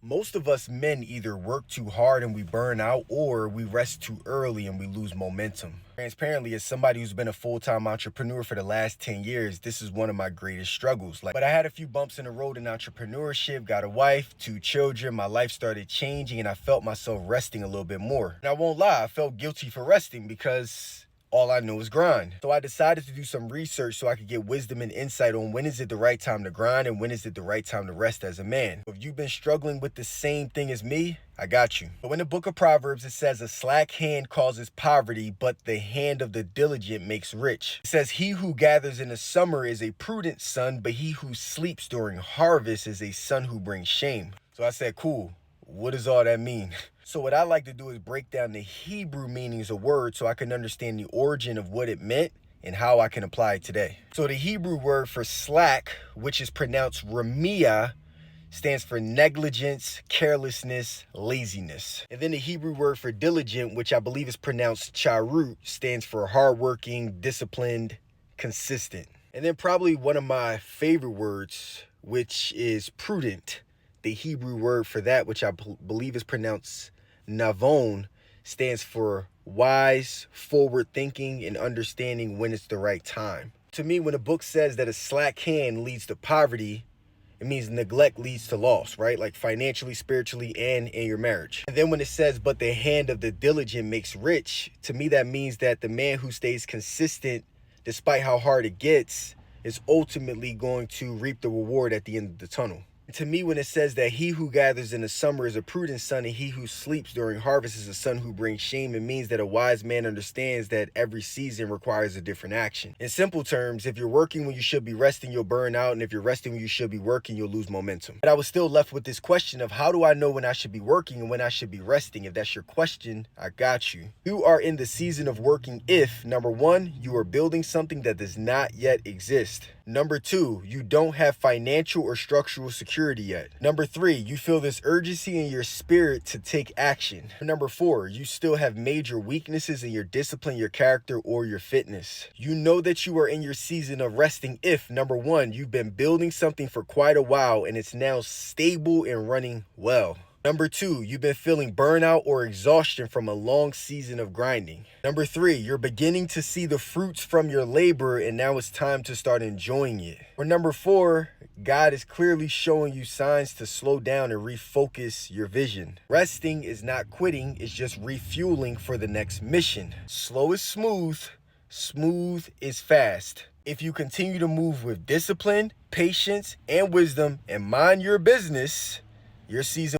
Most of us men either work too hard and we burn out, or we rest too early and we lose momentum. Transparently, as somebody who's been a full-time entrepreneur for the last 10 years, this is one of my greatest struggles. But I had a few bumps in the road in entrepreneurship, got a wife, 2 children, my life started changing, and I felt myself resting a little bit more. And I won't lie, I felt guilty for resting because all I know is grind. So I decided to do some research so I could get wisdom and insight on when is it the right time to grind and when is it the right time to rest as a man. If you've been struggling with the same thing as me, I got you. But in the book of Proverbs, it says a slack hand causes poverty, but the hand of the diligent makes rich. It says he who gathers in the summer is a prudent son, but he who sleeps during harvest is a son who brings shame. So I said, cool. What does all that mean? So what I like to do is break down the Hebrew meanings of words so I can understand the origin of what it meant and how I can apply it today. So the Hebrew word for slack, which is pronounced ramia, stands for negligence, carelessness, laziness. And then the Hebrew word for diligent, which I believe is pronounced charut, stands for hardworking, disciplined, consistent. And then probably one of my favorite words, which is prudent. The Hebrew word for that, which I believe is pronounced navon, stands for wise, forward thinking, and understanding when it's the right time. To me, when a book says that a slack hand leads to poverty, it means neglect leads to loss, right? Like financially, spiritually, and in your marriage. And then when it says, but the hand of the diligent makes rich, to me that means that the man who stays consistent, despite how hard it gets, is ultimately going to reap the reward at the end of the tunnel. To me, when it says that he who gathers in the summer is a prudent son and he who sleeps during harvest is a son who brings shame, it means that a wise man understands that every season requires a different action. In simple terms, if you're working when you should be resting, you'll burn out, and if you're resting when you should be working, you'll lose momentum. But I was still left with this question of how do I know when I should be working and when I should be resting? If that's your question, I got you. You are in the season of working if, number 1, you are building something that does not yet exist. Number 2, you don't have financial or structural security yet. Number 3, you feel this urgency in your spirit to take action. Number 4, you still have major weaknesses in your discipline, your character, or your fitness. You know that you are in your season of resting if, number 1, you've been building something for quite a while and it's now stable and running well. Number 2, you've been feeling burnout or exhaustion from a long season of grinding. Number 3, you're beginning to see the fruits from your labor and now it's time to start enjoying it. Or number 4, God is clearly showing you signs to slow down and refocus your vision. Resting is not quitting, it's just refueling for the next mission. Slow is smooth, smooth is fast. If you continue to move with discipline, patience, and wisdom and mind your business, your season